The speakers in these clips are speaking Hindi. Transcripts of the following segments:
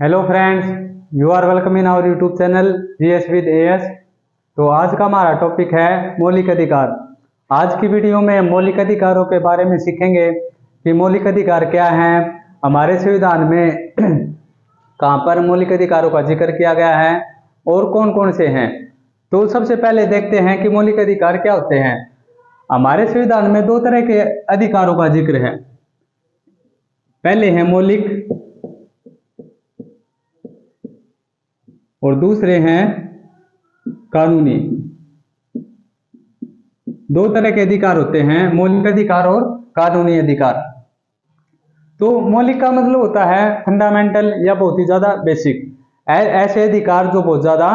Hello friends, you are welcome in our YouTube channel GS with AS. तो आज का हमारा टॉपिक है मौलिक अधिकार। आज की वीडियो में मौलिक अधिकारों के बारे में सीखेंगे कि मौलिक अधिकार क्या हैं, हमारे संविधान में कहाँ पर मौलिक अधिकारों का जिक्र किया गया है और कौन कौन से हैं। तो सबसे पहले देखते हैं कि मौलिक अधिकार क्या होते हैं। हमारे संविधान में दो तरह के अधिकारों का जिक्र है। पहले है मौलिक और दूसरे हैं कानूनी। दो तरह के अधिकार होते हैं, मौलिक अधिकार और कानूनी अधिकार। तो मौलिक का मतलब होता है फंडामेंटल या बहुत ही ज्यादा बेसिक। ऐसे अधिकार जो बहुत ज्यादा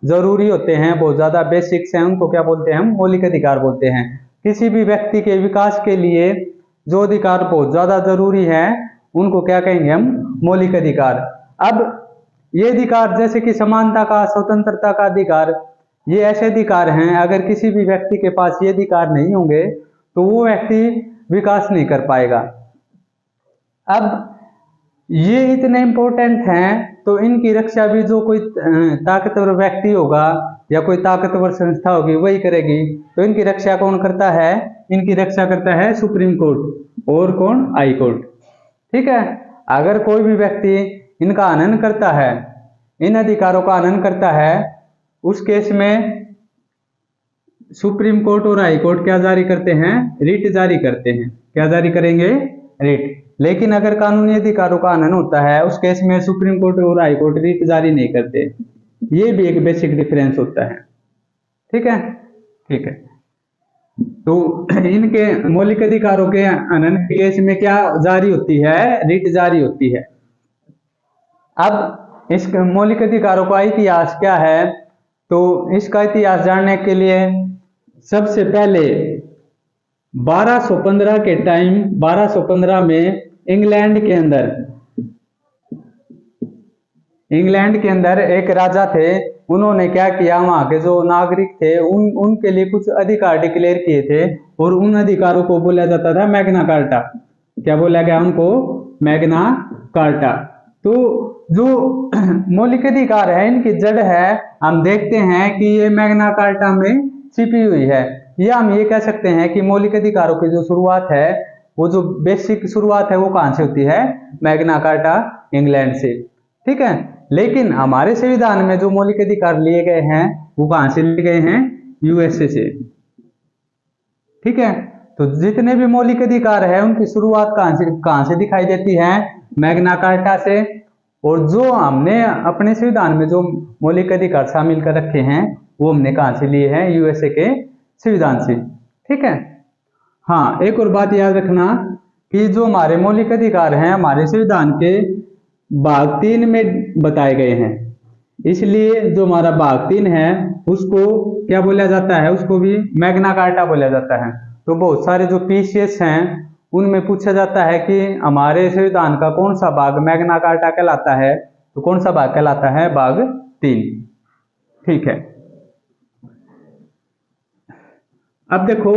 जरूरी होते हैं, बहुत ज्यादा बेसिक्स हैं, उनको क्या बोलते हैं? हम मौलिक अधिकार बोलते हैं। किसी भी व्यक्ति के विकास के लिए जो अधिकार बहुत ज्यादा जरूरी है उनको क्या कहेंगे? हम मौलिक अधिकार। अब ये अधिकार जैसे कि समानता का, स्वतंत्रता का अधिकार, ये ऐसे अधिकार हैं, अगर किसी भी व्यक्ति के पास ये अधिकार नहीं होंगे तो वो व्यक्ति विकास नहीं कर पाएगा। अब ये इतने इंपॉर्टेंट हैं तो इनकी रक्षा भी जो कोई ताकतवर व्यक्ति होगा या कोई ताकतवर संस्था होगी वही करेगी। तो इनकी रक्षा कौन करता है? इनकी रक्षा करता है सुप्रीम कोर्ट। और कौन? High court. ठीक है। अगर कोई भी व्यक्ति इनका हनन करता है, इन अधिकारों का हनन करता है, उस केस में सुप्रीम कोर्ट और हाई कोर्ट क्या जारी करते हैं? रिट जारी करते हैं। क्या जारी करेंगे? रिट। लेकिन अगर कानूनी अधिकारों का हनन होता है उस केस में सुप्रीम कोर्ट और हाई कोर्ट रिट जारी नहीं करते। ये भी एक बेसिक डिफरेंस होता है। ठीक है, ठीक है। तो इनके मौलिक अधिकारों के हनन के केस में क्या जारी होती है? रिट जारी होती है। अब इस मौलिक अधिकारों का इतिहास क्या है? तो इसका इतिहास जानने के लिए सबसे पहले 1215 के टाइम, 1215 में इंग्लैंड के अंदर एक राजा थे। उन्होंने क्या किया? वहां के जो नागरिक थे उनके लिए कुछ अधिकार डिक्लेयर किए थे और उन अधिकारों को बोला जाता था मैग्ना कार्टा। क्या बोला गया उनको? Magna carta. तो जो मौलिक अधिकार है इनकी जड़ है, हम देखते हैं कि ये मैग्ना कार्टा में छिपी हुई है। या हम ये कह सकते हैं कि मौलिक अधिकारों की जो शुरुआत है, वो जो बेसिक शुरुआत है वो कहां से होती है? मैग्ना कार्टा, इंग्लैंड से। ठीक है। लेकिन हमारे संविधान में जो मौलिक अधिकार लिए गए हैं वो कहां से लिए गए हैं? यूएसए से। ठीक है। तो जितने भी मौलिक अधिकार है उनकी शुरुआत कहां से दिखाई देती है? मैग्ना कार्टा से। और जो हमने अपने संविधान में जो मौलिक अधिकार शामिल कर रखे हैं वो हमने कहां से लिए हैं? यूएसए के संविधान से। ठीक है। हाँ, एक और बात याद रखना कि जो हमारे मौलिक अधिकार हैं हमारे संविधान के भाग 3 में बताए गए हैं। इसलिए जो हमारा भाग 3 है उसको क्या बोला जाता है? उसको भी मैग्ना कार्टा बोला जाता है। तो बहुत सारे जो पीसीएस हैं उनमें पूछा जाता है कि हमारे संविधान का कौन सा भाग मैग्ना कार्टा कहलाता है? तो कौन सा भाग कहलाता है? भाग 3। ठीक है। अब देखो,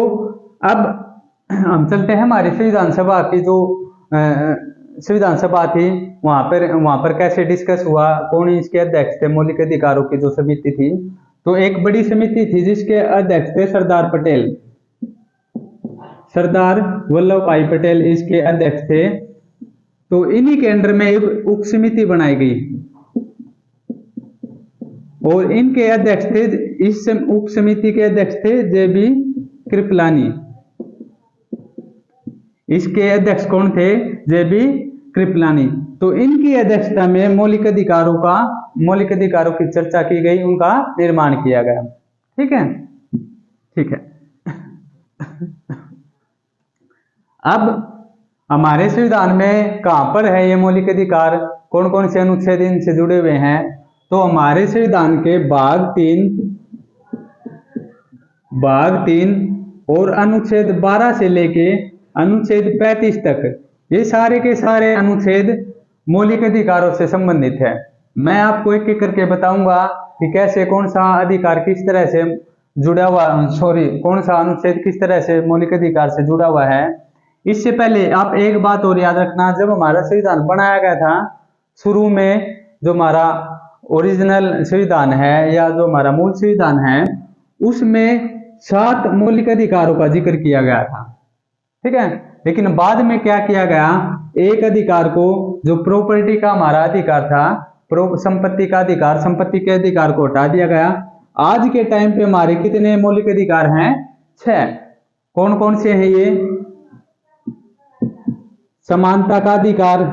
अब हम चलते हैं हमारी संविधान सभा की जो संविधान सभा थी वहां पर कैसे डिस्कस हुआ, कौन इसके अध्यक्ष थे? मौलिक अधिकारों की जो समिति थी, तो एक बड़ी समिति थी जिसके अध्यक्ष थे सरदार पटेल। सरदार वल्लभ भाई पटेल इसके अध्यक्ष थे। तो इन्हीं के अंडर में एक उप समिति बनाई गई और इनके अध्यक्ष थे, इस उप समिति के अध्यक्ष थे जेबी कृपलानी। इसके अध्यक्ष कौन थे? जेबी कृपलानी। तो इनकी अध्यक्षता में मौलिक अधिकारों की चर्चा की गई, उनका निर्माण किया गया। ठीक है, ठीक है। अब हमारे संविधान में कहां पर है ये मौलिक अधिकार? कौन कौन से अनुच्छेद इनसे जुड़े हुए हैं? तो हमारे संविधान के भाग 3 और अनुच्छेद 12 से लेके अनुच्छेद 35 तक, ये सारे के सारे अनुच्छेद मौलिक अधिकारों से संबंधित है। मैं आपको एक एक करके बताऊंगा कि कैसे कौन सा अधिकार किस तरह से जुड़ा हुआ, कौन सा अनुच्छेद किस तरह से मौलिक अधिकार से जुड़ा हुआ है। इससे पहले आप एक बात और याद रखना, जब हमारा संविधान बनाया गया था शुरू में जो हमारा ओरिजिनल संविधान है या जो हमारा मूल संविधान है उसमें 7 मौलिक अधिकारों का जिक्र किया गया था, ठीक है। लेकिन बाद में क्या किया गया, एक अधिकार को, जो प्रॉपर्टी का हमारा अधिकार था, संपत्ति का अधिकार, संपत्ति के अधिकार को हटा दिया गया। आज के टाइम पे हमारे कितने मौलिक अधिकार हैं? 6। कौन कौन से हैं ये? समानता का अधिकार,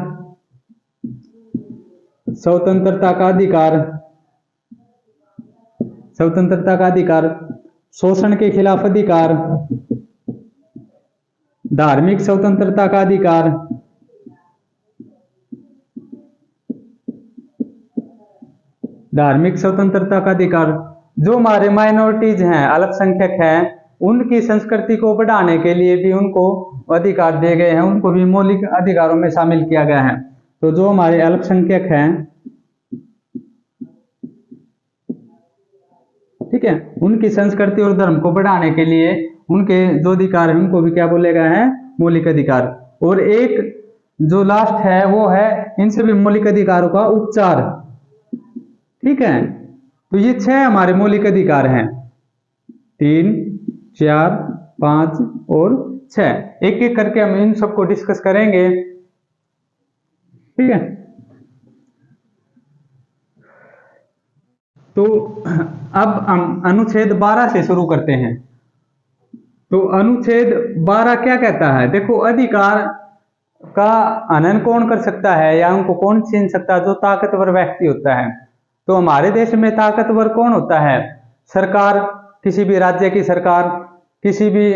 स्वतंत्रता का अधिकार, स्वतंत्रता का अधिकार, शोषण के खिलाफ अधिकार, धार्मिक स्वतंत्रता का अधिकार, धार्मिक स्वतंत्रता का अधिकार। जो हमारे माइनॉरिटीज हैं, अल्पसंख्यक हैं, उनकी संस्कृति को बढ़ाने के लिए भी उनको अधिकार दिए गए हैं, उनको भी मौलिक अधिकारों में शामिल किया गया है। तो जो हमारे अल्पसंख्यक हैं, ठीक है, उनकी संस्कृति और धर्म को बढ़ाने के लिए उनके जो अधिकार है उनको भी क्या बोला गया है? मौलिक अधिकार। और एक जो लास्ट है वो है इन सभी मौलिक अधिकारों का उपचार, ठीक है। तो ये 6 हमारे मौलिक अधिकार हैं, 3, 4, 5 और 6। एक एक करके हम इन सबको डिस्कस करेंगे, ठीक है। तो अब हम अनुच्छेद 12 से शुरू करते हैं। तो अनुच्छेद 12 क्या कहता है? देखो, अधिकार का हनन कौन कर सकता है या उनको कौन छीन सकता है? जो ताकतवर व्यक्ति होता है। तो हमारे देश में ताकतवर कौन होता है? सरकार, किसी भी राज्य की सरकार, किसी भी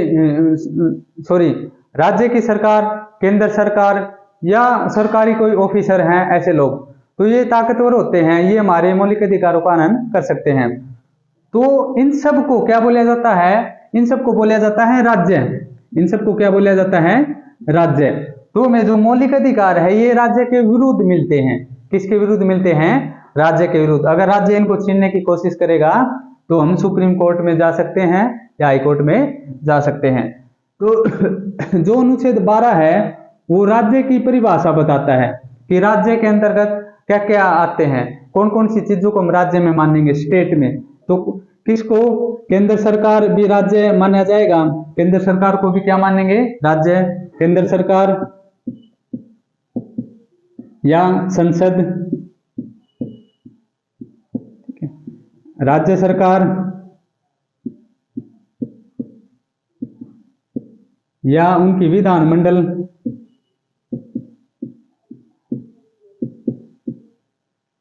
राज्य की सरकार, केंद्र सरकार या सरकारी कोई ऑफिसर हैं, ऐसे लोग। तो ये ताकतवर होते हैं, ये हमारे मौलिक अधिकारों का हनन कर सकते हैं। तो इन सब को क्या बोला जाता है? इन सबको बोला जाता है राज्य। इन सबको क्या बोला जाता है? राज्य। तो में जो मौलिक अधिकार है ये राज्य के विरुद्ध मिलते हैं। किसके विरुद्ध मिलते हैं? राज्य के विरुद्ध। अगर राज्य इनको छीनने की कोशिश करेगा तो हम सुप्रीम कोर्ट में जा सकते हैं या हाई कोर्ट में जा सकते हैं। तो जो अनुच्छेद 12 है वो राज्य की परिभाषा बताता है कि राज्य के अंतर्गत क्या क्या आते हैं, कौन कौन सी चीजों को हम राज्य में मानेंगे, स्टेट में। तो किसको? केंद्र सरकार भी राज्य माना जाएगा, केंद्र सरकार को भी क्या मानेंगे? राज्य। केंद्र सरकार या संसद, ठीक है, राज्य सरकार या उनकी विधानमंडल,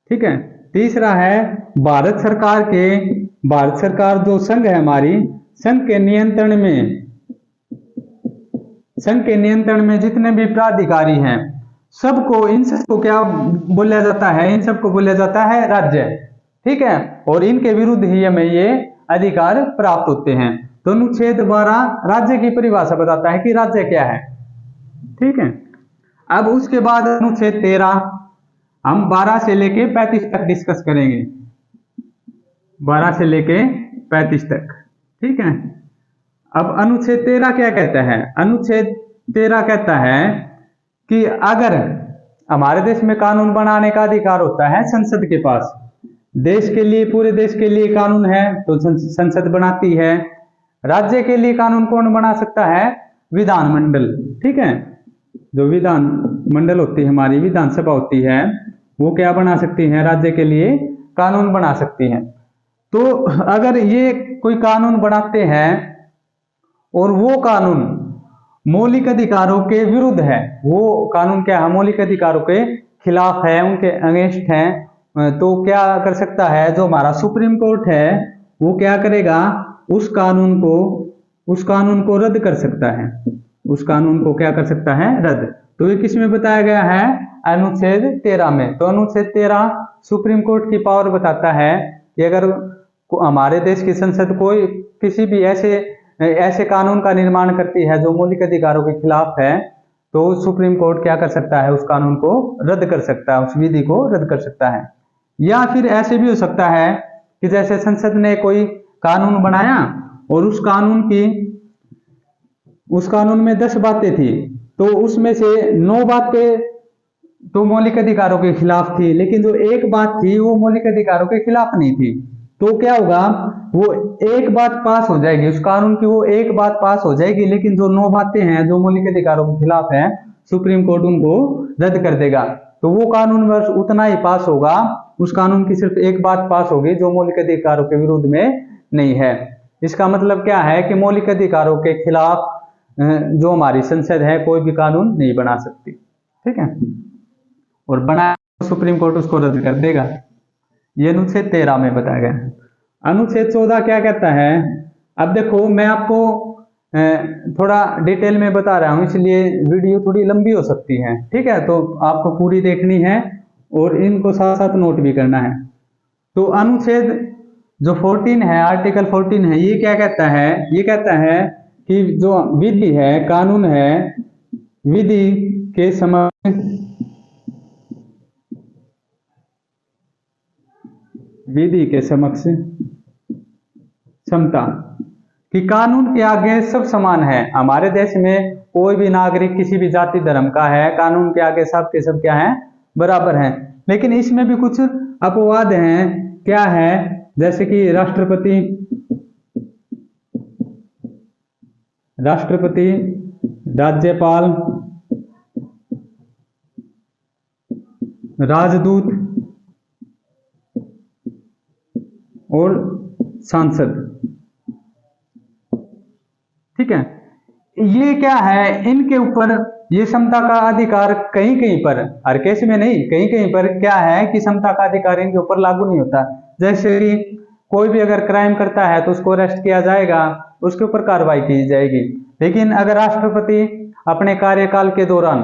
ठीक है। तीसरा है भारत सरकार के, भारत सरकार जो संघ है हमारी, संघ के नियंत्रण में जितने भी प्राधिकारी हैं सबको, इन सबको क्या बोला जाता है? इन सबको बोला जाता है राज्य, ठीक है। और इनके विरुद्ध ही हमें ये अधिकार प्राप्त होते हैं। तो अनुच्छेद 12 राज्य की परिभाषा बताता है कि राज्य क्या है, ठीक है। अब उसके बाद अनुच्छेद 13 हम 12 से लेके 35 तक डिस्कस करेंगे, 12 से लेके 35 तक, ठीक है। अब अनुच्छेद 13 क्या कहता है? अनुच्छेद 13 कहता है कि अगर हमारे देश में कानून बनाने का अधिकार होता है संसद के पास, देश के लिए, पूरे देश के लिए कानून है तो संसद बनाती है। राज्य के लिए कानून कौन बना सकता है? विधानमंडल, ठीक है। जो विधानमंडल होती है, हमारी विधानसभा होती है, वो क्या बना सकती है? राज्य के लिए कानून बना सकती है। तो अगर ये कोई कानून बनाते हैं और वो कानून मौलिक अधिकारों के विरुद्ध है, वो कानून क्या है? मौलिक अधिकारों के खिलाफ है, उनके अगेंस्ट है, तो क्या कर सकता है? जो हमारा सुप्रीम कोर्ट है वो क्या करेगा? उस कानून को रद्द कर सकता है। उस कानून को क्या कर सकता है? रद्द। तो ये किस में बताया गया है? अनुच्छेद 13 में। तो अनुच्छेद 13 सुप्रीम कोर्ट की पावर बताता है कि अगर हमारे देश की संसद कोई किसी भी ऐसे कानून का निर्माण करती है जो मौलिक अधिकारों के खिलाफ है, तो सुप्रीम कोर्ट क्या कर सकता है? उस कानून को रद्द कर सकता है, उस विधि को रद्द कर सकता है। या फिर ऐसे भी हो सकता है कि जैसे संसद ने कोई कानून बनाया और उस कानून में 10 बातें थी, तो उसमें से 9 बातें तो मौलिक अधिकारों के खिलाफ थी, लेकिन जो एक बात थी वो मौलिक अधिकारों के खिलाफ नहीं थी। तो क्या होगा, वो एक बात पास हो जाएगी उस कानून की, वो एक बात पास हो जाएगी, लेकिन जो 9 बातें हैं जो मौलिक अधिकारों के खिलाफ है, सुप्रीम कोर्ट उनको रद्द कर देगा। तो वो कानून बस उतना ही पास होगा, उस कानून की सिर्फ एक बात पास होगी जो मौलिक अधिकारों के विरुद्ध में नहीं है। इसका मतलब क्या है कि मौलिक अधिकारों के खिलाफ जो हमारी संसद है कोई भी कानून नहीं बना सकती, ठीक है, और बना सुप्रीम कोर्ट उसको रद्द कर देगा। ये अनुच्छेद 13 में बताया गया है। अनुच्छेद 14 क्या कहता है, अब देखो मैं आपको थोड़ा डिटेल में बता रहा हूं, इसलिए वीडियो थोड़ी लंबी हो सकती है, ठीक है, तो आपको पूरी देखनी है और इनको साथ साथ नोट भी करना है। तो अनुच्छेद जो 14 है, आर्टिकल 14 है, ये क्या कहता है, ये कहता है कि जो विधि है, कानून है, विधि के समक्ष विधि के समक्ष समता, कि कानून के आगे सब समान है। हमारे देश में कोई भी नागरिक किसी भी जाति धर्म का है, कानून के आगे सब के सब क्या है, बराबर हैं। लेकिन इसमें भी कुछ अपवाद हैं, क्या है, जैसे कि राष्ट्रपति, राज्यपाल, राजदूत और सांसद, ठीक है। ये क्या है, इनके ऊपर ये समता का अधिकार कहीं कहीं पर, हर केस में नहीं, कहीं कहीं पर क्या है कि समता का अधिकार इनके ऊपर लागू नहीं होता। जैसे कि कोई भी अगर क्राइम करता है तो उसको अरेस्ट किया जाएगा, उसके ऊपर कार्रवाई की जाएगी। लेकिन अगर राष्ट्रपति अपने कार्यकाल के दौरान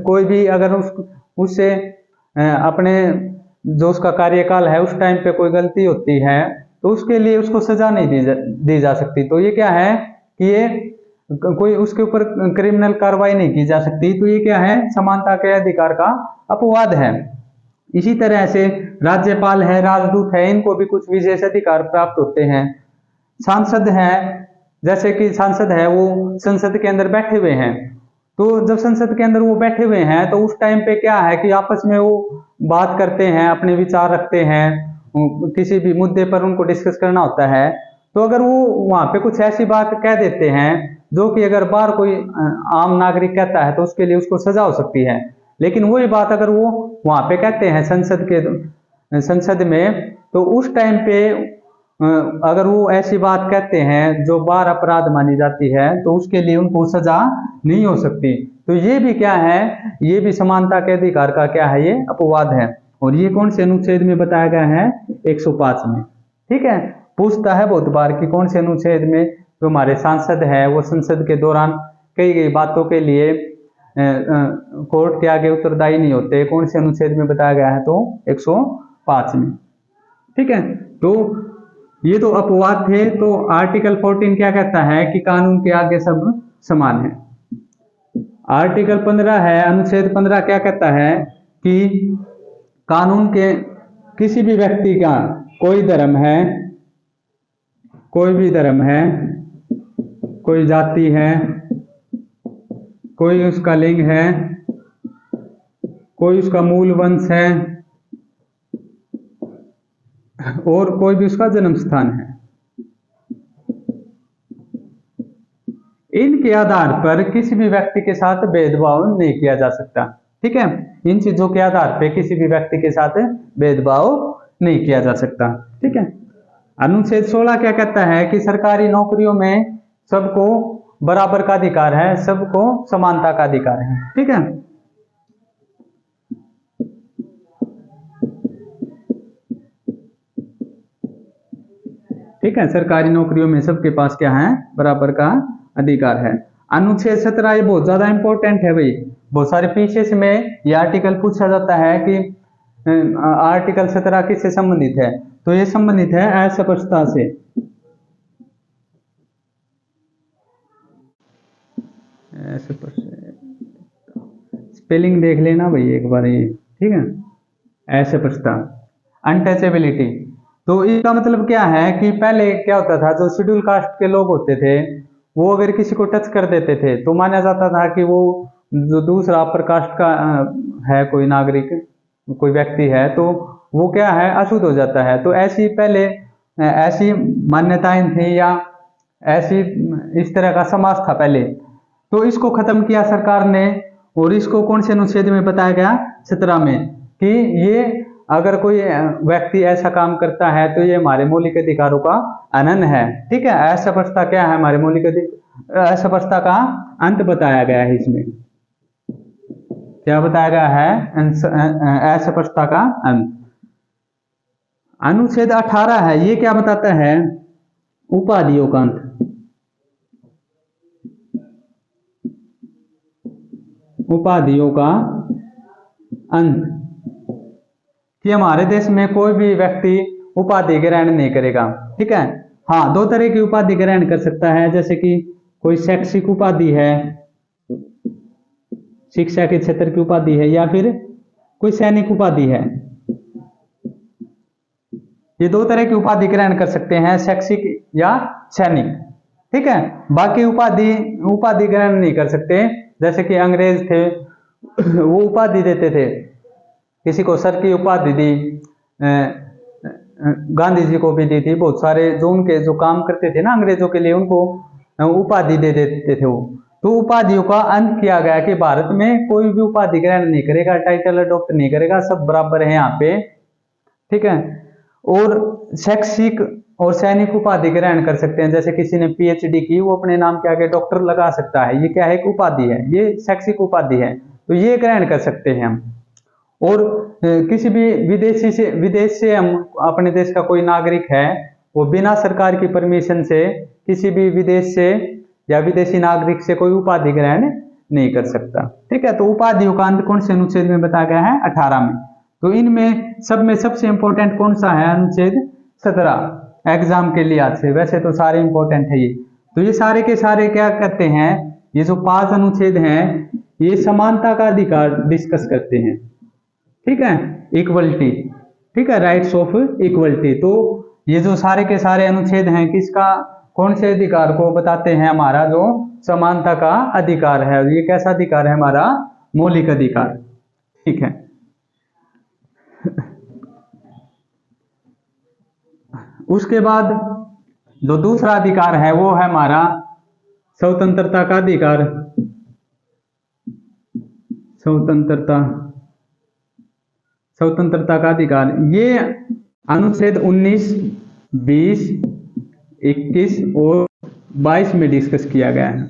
कोई भी अगर उससे अपने जो उसका कार्यकाल है उस टाइम पे कोई गलती होती है तो उसके लिए उसको सजा नहीं दी जा सकती। तो ये क्या है कि ये कोई उसके ऊपर क्रिमिनल कार्रवाई नहीं की जा सकती। तो ये क्या है, समानता के अधिकार का अपवाद है। इसी तरह से राज्यपाल है, राजदूत है, इनको भी कुछ विशेष अधिकार प्राप्त होते हैं। सांसद है, जैसे कि सांसद है वो संसद के अंदर बैठे हुए हैं, तो जब संसद के अंदर वो बैठे हुए हैं तो उस टाइम पे क्या है कि आपस में वो बात करते हैं, अपने विचार रखते हैं, किसी भी मुद्दे पर उनको डिस्कस करना होता है। तो अगर वो वहां पे कुछ ऐसी बात कह देते हैं जो कि अगर बाहर कोई आम नागरिक कहता है तो उसके लिए उसको सजा हो सकती है। लेकिन वही बात अगर वो वहां पे कहते हैं संसद में, तो उस टाइम पे अगर वो ऐसी बात कहते हैं जो बार अपराध मानी जाती है तो उसके लिए उनको सजा नहीं हो सकती। तो ये भी क्या है, ये भी समानता के अधिकार का क्या है, ये अपवाद है। और ये कौन से अनुच्छेद में बताया गया है, 105 में, ठीक है। पूछता है बहुत बार कि कौन से अनुच्छेद में जो हमारे सांसद है वो संसद के दौरान कई कई बातों के लिए कोर्ट के आगे उत्तरदायी नहीं होते, कौन से अनुच्छेद में बताया गया है, तो 105 में, ठीक है। तो ये तो अपवाद थे। तो आर्टिकल 14 क्या कहता है कि कानून के आगे सब समान है। आर्टिकल 15 है, अनुच्छेद 15 क्या कहता है कि कानून के किसी भी व्यक्ति का कोई धर्म है, कोई भी धर्म है, कोई जाति है, कोई उसका लिंग है, कोई उसका मूल वंश है और कोई भी उसका जन्म स्थान है, इनके आधार पर किसी भी व्यक्ति के साथ भेदभाव नहीं किया जा सकता, ठीक है। इन चीजों के आधार पर किसी भी व्यक्ति के साथ भेदभाव नहीं किया जा सकता, ठीक है। अनुच्छेद 16 क्या कहता है कि सरकारी नौकरियों में सबको बराबर का अधिकार है, सबको समानता का अधिकार है, ठीक है। ठीक है, सरकारी नौकरियों में सबके पास क्या है, बराबर का अधिकार है। अनुच्छेद 17 ये बहुत ज्यादा इंपॉर्टेंट है भाई, बहुत सारे पीसीएस में ये आर्टिकल पूछा जाता है कि आर्टिकल 17 किससे संबंधित है, तो ये संबंधित है अस्पष्टता से। स्पेलिंग देख लेना भाई एक बार ये, ठीक है। अस्पष्टता, अनटचेबिलिटी। तो इसका मतलब क्या है कि पहले क्या होता था, जो शेड्यूल कास्ट के लोग होते थे वो अगर किसी को टच कर देते थे तो माना जाता था कि वो जो दूसरा अपर कास्ट का है कोई नागरिक, कोई व्यक्ति है, तो वो क्या है, अशुद्ध हो जाता है। तो ऐसी पहले ऐसी मान्यताएं थी या ऐसी इस तरह का समाज था पहले, तो इसको खत्म किया सरकार ने। और इसको कौन से अनुच्छेद में बताया गया, 17 में, कि ये अगर कोई व्यक्ति ऐसा काम करता है तो ये हमारे मौलिक अधिकारों का हनन है। ठीक है, अस्पृश्यता क्या है, हमारे मौलिक अस्पृश्यता का अंत बताया गया है। इसमें क्या बताया गया है, अस्पृश्यता का अंत। अनुच्छेद 18 है, ये क्या बताता है, उपाधियों का अंत। उपाधियों का अंत, कि हमारे देश में कोई भी व्यक्ति उपाधि ग्रहण नहीं करेगा। ठीक है, हाँ, दो तरह की उपाधि ग्रहण कर सकता है, जैसे कि कोई शैक्षिक उपाधि है, शिक्षा के क्षेत्र की उपाधि है, या फिर कोई सैनिक उपाधि है। ये दो तरह की उपाधि ग्रहण कर सकते हैं, शैक्षिक या सैनिक। ठीक है, बाकी उपाधि ग्रहण नहीं कर सकते। जैसे कि अंग्रेज थे, वो उपाधि देते थे, किसी को सर की उपाधि दी, गांधी जी को भी दी थी। बहुत सारे जो उनके जो काम करते थे ना अंग्रेजों के लिए, उनको उपाधि दे देते थे वो। तो उपाधियों का अंत किया गया कि भारत में कोई भी उपाधि ग्रहण नहीं करेगा, टाइटल अडॉप्ट नहीं करेगा, सब बराबर है यहाँ पे। ठीक है, और शैक्षिक और सैनिक उपाधि ग्रहण कर सकते हैं। जैसे किसी ने पीएचडी की, वो अपने नाम के आगे डॉक्टर लगा सकता है, ये क्या है, एक उपाधि है, ये शैक्षिक उपाधि है, तो ये ग्रहण कर सकते हैं हम। और किसी भी विदेश से हम, अपने देश का कोई नागरिक है, वो बिना सरकार की परमिशन से किसी भी विदेश से या विदेशी नागरिक से कोई उपाधि ग्रहण नहीं कर सकता। ठीक है, तो उपाधियों का अंत कौन से अनुच्छेद में बताया गया है, 18 में। तो इनमें सब में सबसे इंपॉर्टेंट कौन सा है, अनुच्छेद 17, एग्जाम के लिए आज से। वैसे तो सारे इंपॉर्टेंट है ये। तो ये सारे के सारे क्या कहते हैं, ये जो 5 अनुच्छेद हैं, ये समानता का अधिकार डिस्कस करते हैं। ठीक है, इक्वलिटी, ठीक है, राइट्स ऑफ इक्वलिटी। तो ये जो सारे के सारे अनुच्छेद हैं, किसका, कौन से अधिकार को बताते हैं, हमारा जो समानता का अधिकार है। ये कैसा अधिकार है, हमारा मौलिक अधिकार। ठीक है, उसके बाद जो दूसरा अधिकार है वो है हमारा स्वतंत्रता का अधिकार। स्वतंत्रता का अधिकार, ये अनुच्छेद 19, 20, 21 और 22 में डिस्कस किया गया है।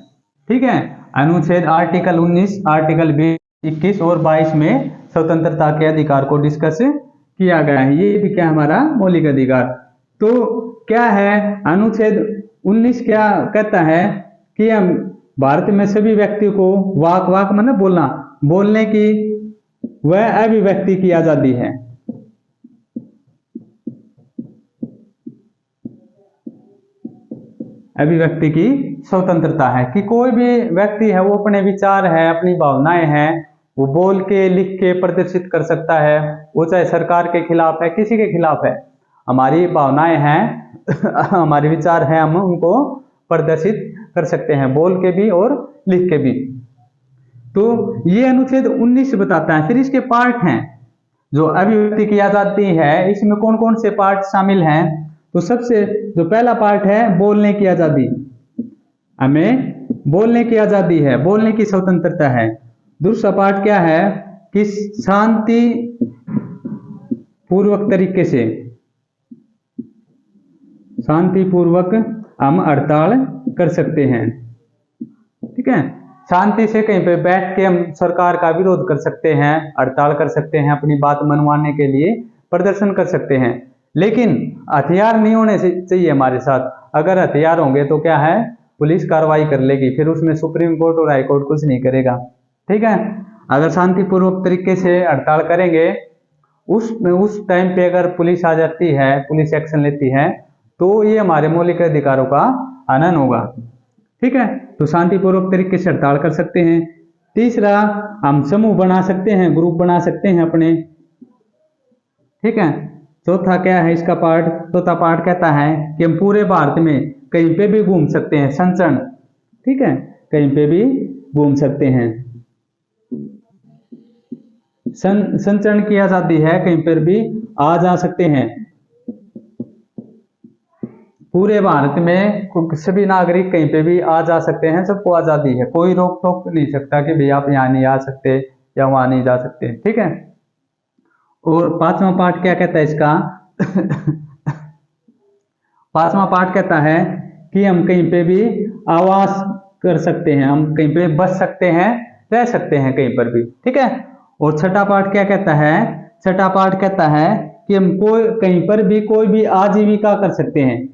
ठीक है, अनुच्छेद आर्टिकल 19, आर्टिकल 20, 21 और 22 में स्वतंत्रता के अधिकार को डिस्कस किया गया है। ये भी क्या, हमारा मौलिक अधिकार। तो क्या है, अनुच्छेद 19 क्या कहता है कि हम भारत में सभी व्यक्ति को वाक मतलब बोलने की वह अभिव्यक्ति की आजादी है। अभिव्यक्ति की स्वतंत्रता है, कि कोई भी व्यक्ति है वो अपने विचार है, अपनी भावनाएं हैं, वो बोल के, लिख के प्रदर्शित कर सकता है। वो चाहे सरकार के खिलाफ है, किसी के खिलाफ है, हमारी भावनाएं हैं हमारे विचार हैं, हम उनको प्रदर्शित कर सकते हैं, बोल के भी और लिख के भी। तो ये अनुच्छेद 19 बताता है। फिर इसके पार्ट हैं, जो अभिव्यक्ति की आजादी है, इसमें कौन कौन से पार्ट शामिल हैं। तो सबसे जो पहला पार्ट है, बोलने की आजादी, हमें बोलने की आजादी है, बोलने की स्वतंत्रता है। दूसरा पार्ट क्या है, कि शांति पूर्वक तरीके से, शांतिपूर्वक हम हड़ताल कर सकते हैं। ठीक है, शांति से कहीं पे बैठ के हम सरकार का विरोध कर सकते हैं, हड़ताल कर सकते हैं, अपनी बात मनवाने के लिए प्रदर्शन कर सकते हैं। लेकिन हथियार नहीं होने चाहिए हमारे साथ। अगर हथियार होंगे तो क्या है, पुलिस कार्रवाई कर लेगी, फिर उसमें सुप्रीम कोर्ट और हाई कोर्ट कुछ नहीं करेगा। ठीक है, अगर शांतिपूर्वक तरीके से हड़ताल करेंगे, उस टाइम पे अगर पुलिस आ जाती है, पुलिस एक्शन लेती है, तो ये हमारे मौलिक अधिकारों का हनन होगा। ठीक है, तो शांतिपूर्वक तरीके से हड़ताल कर सकते हैं। तीसरा, हम समूह बना सकते हैं, ग्रुप बना सकते हैं अपने। ठीक है, चौथा क्या है इसका पार्ट, चौथा पार्ट कहता है कि हम पूरे भारत में कहीं पे भी घूम सकते हैं, संचरण। ठीक है, कहीं पे भी घूम सकते हैं। संचरण की आजादी है, कहीं पर भी आ जा सकते हैं। पूरे भारत में सभी नागरिक कहीं पे भी आ जा सकते हैं, सबको आजादी है, कोई रोक टोक नहीं सकता कि भाई आप यहाँ नहीं आ सकते या वहां नहीं जा सकते, ठीक है। और पांचवा पार्ट क्या कहता है इसका? पांचवा पार्ट कहता है कि हम कहीं पे भी आवास कर सकते हैं, हम कहीं पे बस सकते हैं, रह सकते हैं कहीं पर भी, ठीक है। और छठा पार्ट क्या कहता है? छठा पार्ट कहता है कि हम कहीं पर भी कोई भी आजीविका कर सकते हैं,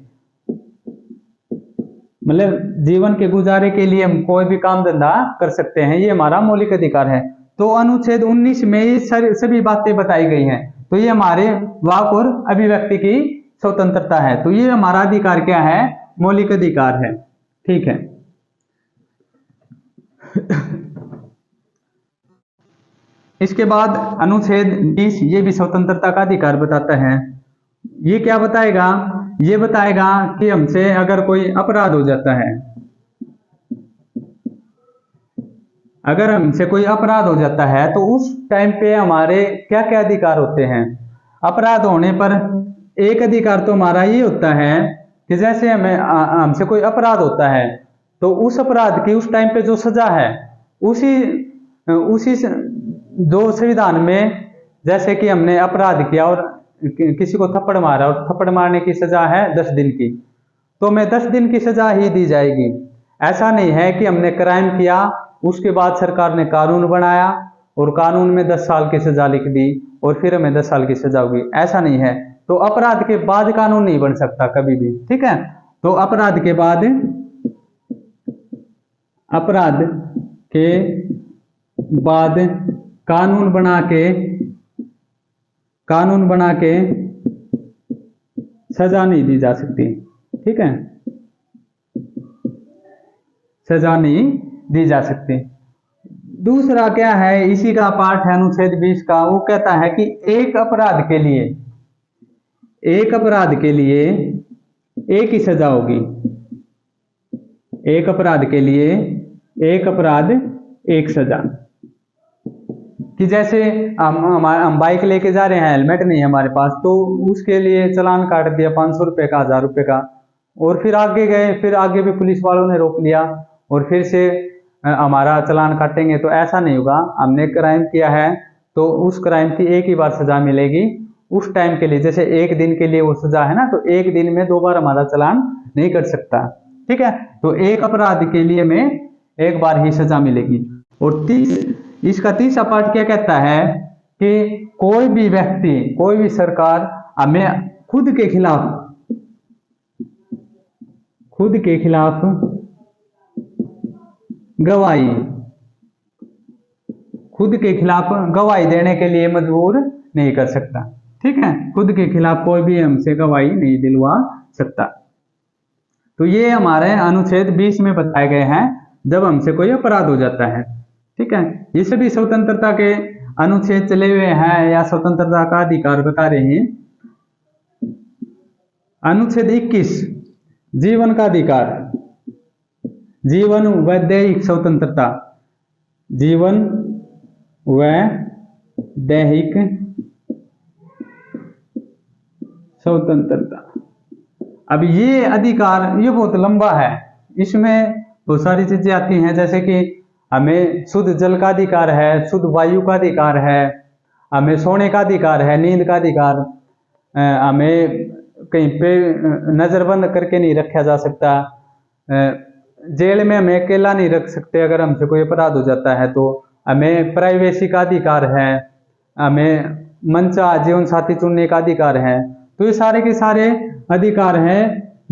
मतलब जीवन के गुजारे के लिए हम कोई भी काम धंधा कर सकते हैं, ये हमारा मौलिक अधिकार है। तो अनुच्छेद 19 में ये सभी बातें बताई गई हैं। तो ये हमारे वाक और अभिव्यक्ति की स्वतंत्रता है, तो ये हमारा अधिकार क्या है? मौलिक अधिकार है, ठीक है। इसके बाद अनुच्छेद 20 ये भी स्वतंत्रता का अधिकार बताता है। ये क्या बताएगा? ये बताएगा कि हमसे अगर कोई अपराध हो जाता है, अगर हमसे कोई अपराध हो जाता है तो उस टाइम पे हमारे क्या क्या अधिकार होते हैं। अपराध होने पर एक अधिकार तो हमारा ये होता है कि जैसे हमसे कोई अपराध होता है तो उस अपराध की उस टाइम पे जो सजा है उसी जो संविधान में, जैसे कि हमने अपराध किया और किसी को थप्पड़ मारा और थप्पड़ मारने की सजा है 10 दिन की, तो हमें 10 दिन की सजा ही दी जाएगी। ऐसा नहीं है कि हमने क्राइम किया उसके बाद सरकार ने कानून बनाया और कानून में 10 साल की सजा लिख दी और फिर हमें 10 साल की सजा होगी, ऐसा नहीं है। तो अपराध के बाद कानून नहीं बन सकता कभी भी, ठीक है। तो अपराध के बाद कानून बना के सजा नहीं दी जा सकती, ठीक है, सजा नहीं दी जा सकती। दूसरा क्या है, इसी का पार्ट है अनुच्छेद 20 का, वो कहता है कि एक अपराध के लिए एक ही सजा होगी। एक अपराध के लिए एक अपराध एक सजा। कि जैसे हम बाइक लेके जा रहे हैं, हेलमेट नहीं है हमारे पास, तो उसके लिए चालान काट दिया 500 रुपए का, 1000 रुपए का, और फिर आगे गए, फिर आगे भी पुलिस वालों ने रोक लिया और फिर से हमारा चालान काटेंगे, तो ऐसा नहीं होगा। हमने क्राइम किया है तो उस क्राइम की एक ही बार सजा मिलेगी उस टाइम के लिए। जैसे एक दिन के लिए वो सजा है ना, तो एक दिन में 2 बार हमारा चालान नहीं कट सकता, ठीक है। तो एक अपराध के लिए हमें एक बार ही सजा मिलेगी। और इसका तीसरा पार्ट क्या कहता है कि कोई भी व्यक्ति, कोई भी सरकार हमें खुद के खिलाफ गवाही देने के लिए मजबूर नहीं कर सकता, ठीक है। खुद के खिलाफ कोई भी हमसे गवाही नहीं दिलवा सकता। तो ये हमारे अनुच्छेद 20 में बताए गए हैं जब हमसे कोई अपराध हो जाता है, ठीक है। ये सभी स्वतंत्रता के अनुच्छेद चले हुए हैं या स्वतंत्रता का अधिकार बता रहे हैं। अनुच्छेद 21 जीवन का अधिकार, जीवन व दैहिक स्वतंत्रता, जीवन व दैहिक स्वतंत्रता। अब ये अधिकार ये बहुत लंबा है, इसमें बहुत सारी चीजें आती हैं, जैसे कि हमें शुद्ध जल का अधिकार है, शुद्ध वायु का अधिकार है, हमें सोने का अधिकार है, नींद का अधिकार, हमें कहीं पे नजरबंद करके नहीं रखा जा सकता, जेल में हमें अकेला नहीं रख सकते अगर हमसे कोई अपराध हो जाता है, तो हमें प्राइवेसी का अधिकार है, हमें मनचाहा जीवन साथी चुनने का अधिकार है। तो ये सारे के सारे अधिकार हैं,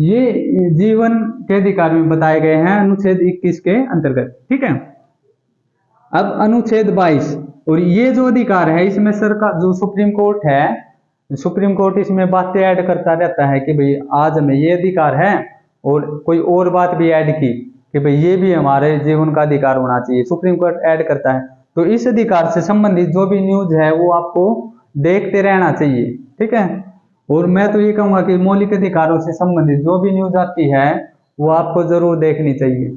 ये जीवन के अधिकार में बताए गए हैं अनुच्छेद 21 के अंतर्गत, ठीक है। अब अनुच्छेद 22, और ये जो अधिकार है इसमें सरकार, जो सुप्रीम कोर्ट है, सुप्रीम कोर्ट इसमें बातें ऐड करता रहता है कि भाई आज हमें ये अधिकार है, और कोई और बात भी ऐड की कि भाई ये भी हमारे जीवन का अधिकार होना चाहिए, सुप्रीम कोर्ट ऐड करता है। तो इस अधिकार से संबंधित जो भी न्यूज है वो आपको देखते रहना चाहिए, ठीक है। और मैं तो ये कहूंगा कि मौलिक अधिकारों से संबंधित जो भी न्यूज आती है वो आपको जरूर देखनी चाहिए।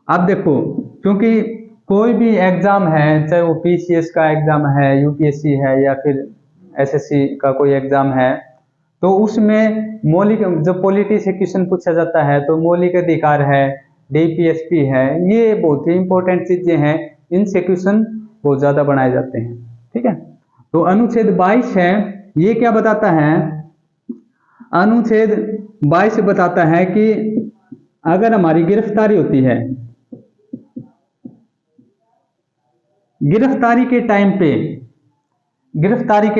अब देखो, क्योंकि कोई भी एग्जाम है, चाहे वो पीसीएस का एग्जाम है, यूपीएससी है, या फिर एसएससी का कोई एग्जाम है, तो उसमें मौलिक, जब पॉलिटी से क्वेश्चन पूछा जाता है तो मौलिक अधिकार है, डीपीएसपी है, ये बहुत ही इंपॉर्टेंट चीजें हैं, इनसे क्वेश्चन बहुत ज्यादा बनाए जाते हैं। ठीक है, तो अनुच्छेद 22 है, ये क्या बताता है? अनुच्छेद 22 बताता है कि अगर हमारी गिरफ्तारी होती है, गिरफ्तारी के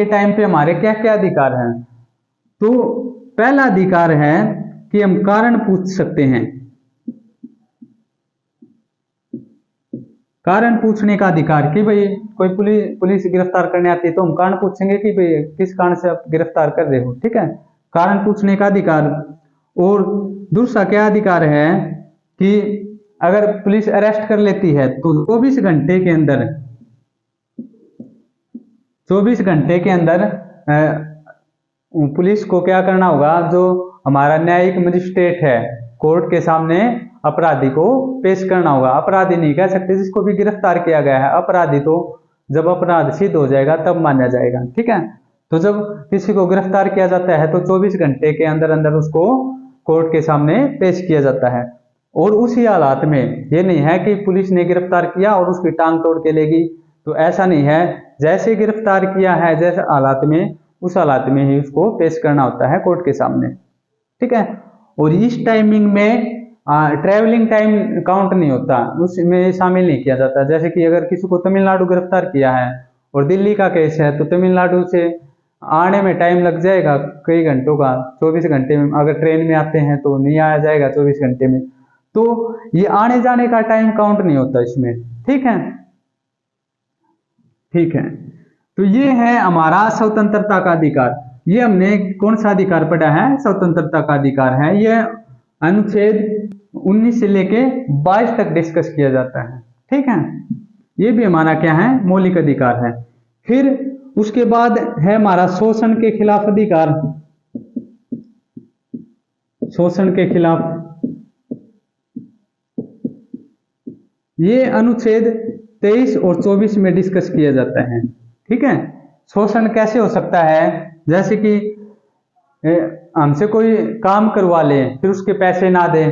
टाइम पे हमारे क्या क्या अधिकार हैं? तो पहला अधिकार है कि हम कारण पूछ सकते हैं, कारण पूछने का अधिकार, कि भाई कोई पुलिस गिरफ्तार करने आती है तो हम कारण पूछेंगे कि भाई किस कारण से आप गिरफ्तार कर रहे हो। ठीक है, कारण पूछने का अधिकार। और दूसरा क्या अधिकार है कि अगर पुलिस अरेस्ट कर लेती है तो 24 घंटे के अंदर पुलिस को क्या करना होगा? जो हमारा न्यायिक मजिस्ट्रेट है, कोर्ट के सामने अपराधी को पेश करना होगा। अपराधी नहीं कह सकते जिसको भी गिरफ्तार किया गया है, अपराधी तो जब अपराध सिद्ध हो जाएगा तब माना जाएगा। ठीक है, तो जब किसी को गिरफ्तार किया जाता है तो 24 घंटे के अंदर अंदर उसको कोर्ट के सामने पेश किया जाता है। और उसी हालात में, ये नहीं है कि पुलिस ने गिरफ्तार किया और उसकी टांग तोड़ के लेगी, तो ऐसा नहीं है। जैसे गिरफ्तार किया है, जैसे हालात में, उस हालात में ही उसको पेश करना होता है कोर्ट के सामने। ठीक है, और इस टाइमिंग में ट्रैवलिंग टाइम काउंट नहीं होता, उसमें शामिल नहीं किया जाता। जैसे कि अगर किसी को तमिलनाडु गिरफ्तार किया है और दिल्ली का केस है, तो तमिलनाडु से आने में टाइम लग जाएगा कई घंटों का, 24 घंटे में। अगर ट्रेन में आते हैं तो नहीं आया जाएगा 24 घंटे में, तो ये आने जाने का टाइम काउंट नहीं होता इसमें। ठीक है, तो ये है हमारा स्वतंत्रता का अधिकार। ये हमने कौन सा अधिकार पढ़ा है? स्वतंत्रता का अधिकार है। ये अनुच्छेद 19 से लेके 22 तक डिस्कस किया जाता है। ठीक है, ये भी हमारा क्या है? मौलिक अधिकार है। फिर उसके बाद है हमारा शोषण के खिलाफ अधिकार। शोषण के खिलाफ ये अनुच्छेद 23 और 24 में डिस्कस किया जाता है। ठीक है, शोषण कैसे हो सकता है? जैसे कि हमसे कोई काम करवा ले, फिर उसके पैसे ना दे।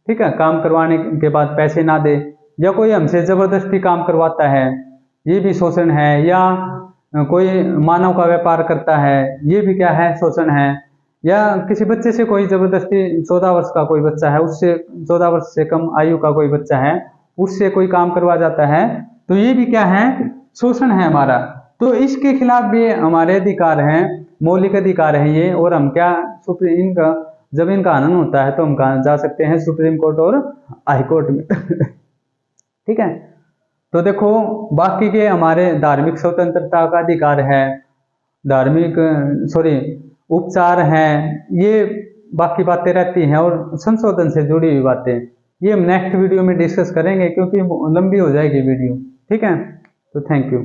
ठीक है, काम करवाने के बाद पैसे ना दे, या कोई हमसे जबरदस्ती काम करवाता है, ये भी शोषण है। या कोई मानव का व्यापार करता है, ये भी क्या है? शोषण है। या किसी बच्चे से कोई जबरदस्ती, 14 वर्ष का कोई बच्चा है, उससे 14 वर्ष से कम आयु का कोई बच्चा है, उससे कोई काम करवा जाता है, तो ये भी क्या है? शोषण है हमारा। तो इसके खिलाफ भी हमारे अधिकार हैं, मौलिक अधिकार है ये। और हम क्या, इनका जब इनका हनन होता है तो हम कहाँ जा सकते हैं? सुप्रीम कोर्ट और हाई कोर्ट में। ठीक है, तो देखो बाकी के हमारे धार्मिक स्वतंत्रता का अधिकार है, उपचार है, ये बाकी बातें रहती हैं, और संशोधन से जुड़ी हुई बातें ये हम नेक्स्ट वीडियो में डिस्कस करेंगे, क्योंकि लंबी हो जाएगी वीडियो। ठीक है, तो थैंक यू।